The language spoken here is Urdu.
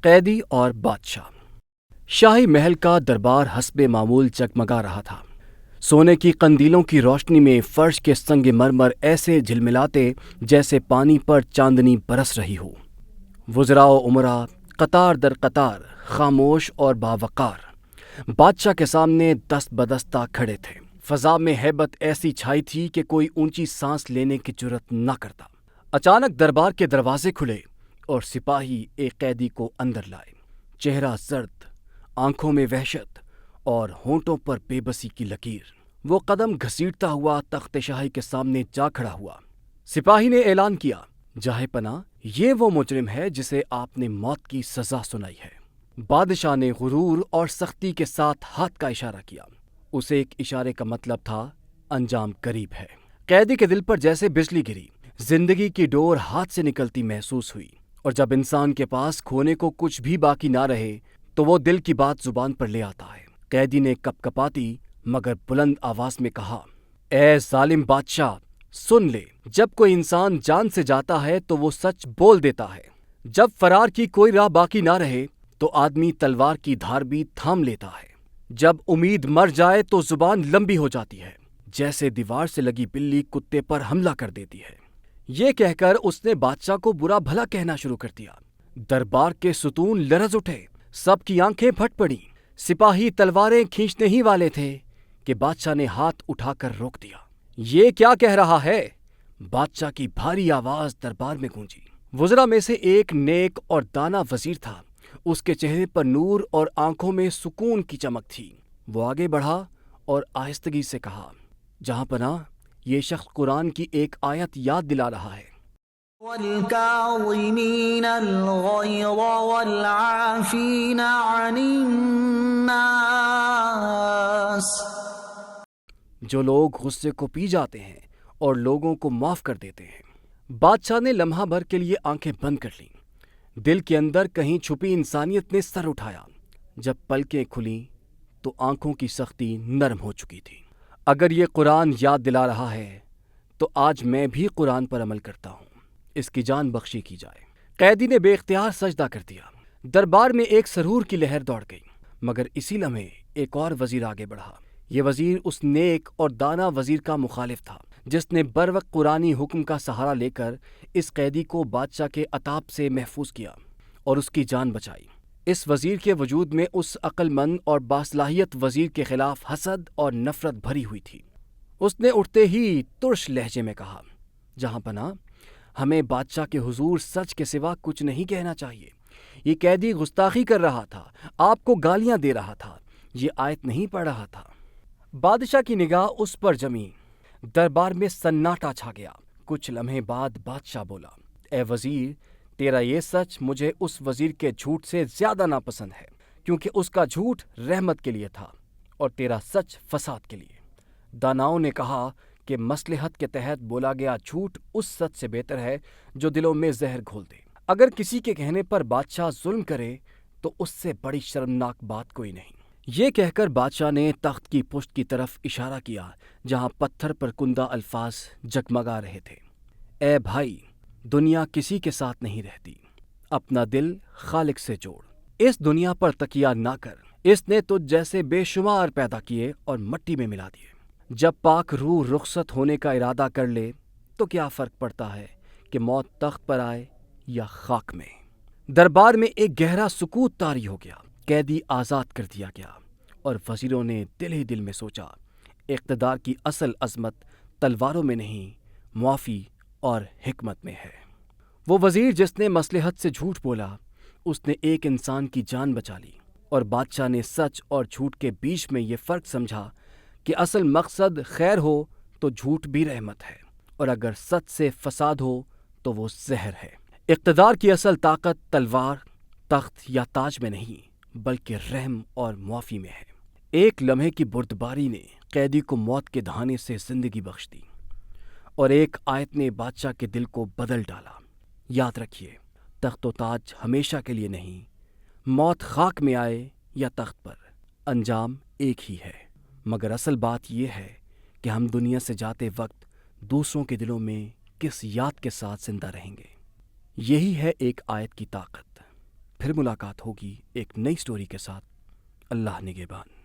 قیدی اور بادشاہ۔ شاہی محل کا دربار حسب معمول جگمگا رہا تھا۔ سونے کی قندیلوں کی روشنی میں فرش کے سنگ مرمر ایسے جھلملاتے جیسے پانی پر چاندنی برس رہی ہو۔ وزراء و امراء قطار در قطار خاموش اور باوقار بادشاہ کے سامنے دست بدستہ کھڑے تھے۔ فضا میں ہیبت ایسی چھائی تھی کہ کوئی اونچی سانس لینے کی جرأت نہ کرتا۔ اچانک دربار کے دروازے کھلے اور سپاہی ایک قیدی کو اندر لائے۔ چہرہ زرد، آنکھوں میں وحشت اور ہونٹوں پر بے بسی کی لکیر۔ وہ قدم گھسیٹتا ہوا تخت شاہی کے سامنے جا کھڑا ہوا۔ سپاہی نے اعلان کیا، جاہ پناہ، یہ وہ مجرم ہے جسے آپ نے موت کی سزا سنائی ہے۔ بادشاہ نے غرور اور سختی کے ساتھ ہاتھ کا اشارہ کیا۔ اس ایک اشارے کا مطلب تھا انجام قریب ہے۔ قیدی کے دل پر جیسے بجلی گری، زندگی کی ڈور ہاتھ سے نکلتی محسوس ہوئی، اور جب انسان کے پاس کھونے کو کچھ بھی باقی نہ رہے تو وہ دل کی بات زبان پر لے آتا ہے۔ قیدی نے کپ کپاتی مگر بلند آواز میں کہا، اے ظالم بادشاہ، سن لے، جب کوئی انسان جان سے جاتا ہے تو وہ سچ بول دیتا ہے۔ جب فرار کی کوئی راہ باقی نہ رہے تو آدمی تلوار کی دھار بھی تھام لیتا ہے۔ جب امید مر جائے تو زبان لمبی ہو جاتی ہے، جیسے دیوار سے لگی بلی کتے پر حملہ کر دیتی ہے۔ یہ کہہ کر اس نے بادشاہ کو برا بھلا کہنا شروع کر دیا۔ دربار کے ستون لرز اٹھے، سب کی آنکھیں پھٹ پڑیں۔ سپاہی تلواریں کھینچنے ہی والے تھے کہ بادشاہ نے ہاتھ اٹھا کر روک دیا۔ یہ کیا کہہ رہا ہے؟ بادشاہ کی بھاری آواز دربار میں گونجی۔ وزراء میں سے ایک نیک اور دانا وزیر تھا۔ اس کے چہرے پر نور اور آنکھوں میں سکون کی چمک تھی۔ وہ آگے بڑھا اور آہستگی سے کہا، جہاں پناہ، یہ شخص قرآن کی ایک آیت یاد دلا رہا ہے۔ وَالْكَاظِمِينَ الْغَيْظَ وَالْعَافِينَ عَنِ النَّاسِ۔ جو لوگ غصے کو پی جاتے ہیں اور لوگوں کو معاف کر دیتے ہیں۔ بادشاہ نے لمحہ بھر کے لیے آنکھیں بند کر لیں۔ دل کے اندر کہیں چھپی انسانیت نے سر اٹھایا۔ جب پلکیں کھلیں تو آنکھوں کی سختی نرم ہو چکی تھی۔ اگر یہ قرآن یاد دلا رہا ہے تو آج میں بھی قرآن پر عمل کرتا ہوں۔ اس کی جان بخشی کی جائے۔ قیدی نے بے اختیار سجدہ کر دیا۔ دربار میں ایک سرور کی لہر دوڑ گئی، مگر اسی لمحے ایک اور وزیر آگے بڑھا۔ یہ وزیر اس نیک اور دانا وزیر کا مخالف تھا جس نے بروقت قرآنی حکم کا سہارا لے کر اس قیدی کو بادشاہ کے عطاب سے محفوظ کیا اور اس کی جان بچائی۔ اس وزیر کے وجود میں اس عقل مند اور باصلاحیت وزیر کے خلاف حسد اور نفرت بھری ہوئی تھی۔ اس نے اٹھتے ہی ترش لہجے میں کہا، جہاں پناہ، ہمیں بادشاہ کے حضور سچ کے سوا کچھ نہیں کہنا چاہیے۔ یہ قیدی گستاخی کر رہا تھا، آپ کو گالیاں دے رہا تھا، یہ آیت نہیں پڑھ رہا تھا۔ بادشاہ کی نگاہ اس پر جمی۔ دربار میں سناٹا چھا گیا۔ کچھ لمحے بعد بادشاہ بولا، اے وزیر، تیرا یہ سچ مجھے اس وزیر کے جھوٹ سے زیادہ ناپسند ہے، کیونکہ اس کا جھوٹ رحمت کے لیے تھا اور تیرا سچ فساد کے لیے۔ داناؤں نے کہا کہ مصلحت کے تحت بولا گیا جھوٹ اس سچ سے بہتر ہے جو دلوں میں زہر گھول دے۔ اگر کسی کے کہنے پر بادشاہ ظلم کرے تو اس سے بڑی شرمناک بات کوئی نہیں۔ یہ کہہ کر بادشاہ نے تخت کی پشت کی طرف اشارہ کیا جہاں پتھر پر کندہ الفاظ جگمگا رہے تھے، اے بھائی، دنیا کسی کے ساتھ نہیں رہتی، اپنا دل خالق سے جوڑ، اس دنیا پر تکیہ نہ کر، اس نے تجھ جیسے بے شمار پیدا کیے اور مٹی میں ملا دیے۔ جب پاک روح رخصت ہونے کا ارادہ کر لے تو کیا فرق پڑتا ہے کہ موت تخت پر آئے یا خاک میں۔ دربار میں ایک گہرا سکوت طاری ہو گیا۔ قیدی آزاد کر دیا گیا اور وزیروں نے دل ہی دل میں سوچا، اقتدار کی اصل عظمت تلواروں میں نہیں، معافی اور حکمت میں ہے۔ وہ وزیر جس نے مصلحت سے جھوٹ بولا، اس نے ایک انسان کی جان بچا لی، اور بادشاہ نے سچ اور جھوٹ کے بیچ میں یہ فرق سمجھا کہ اصل مقصد خیر ہو تو جھوٹ بھی رحمت ہے، اور اگر سچ سے فساد ہو تو وہ زہر ہے۔ اقتدار کی اصل طاقت تلوار، تخت یا تاج میں نہیں، بلکہ رحم اور معافی میں ہے۔ ایک لمحے کی بردباری نے قیدی کو موت کے دہانے سے زندگی بخش دی، اور ایک آیت نے بادشاہ کے دل کو بدل ڈالا۔ یاد رکھیے، تخت و تاج ہمیشہ کے لیے نہیں، موت خاک میں آئے یا تخت پر، انجام ایک ہی ہے۔ مگر اصل بات یہ ہے کہ ہم دنیا سے جاتے وقت دوسروں کے دلوں میں کس یاد کے ساتھ زندہ رہیں گے۔ یہی ہے ایک آیت کی طاقت۔ پھر ملاقات ہوگی ایک نئی سٹوری کے ساتھ۔ اللہ نگہبان۔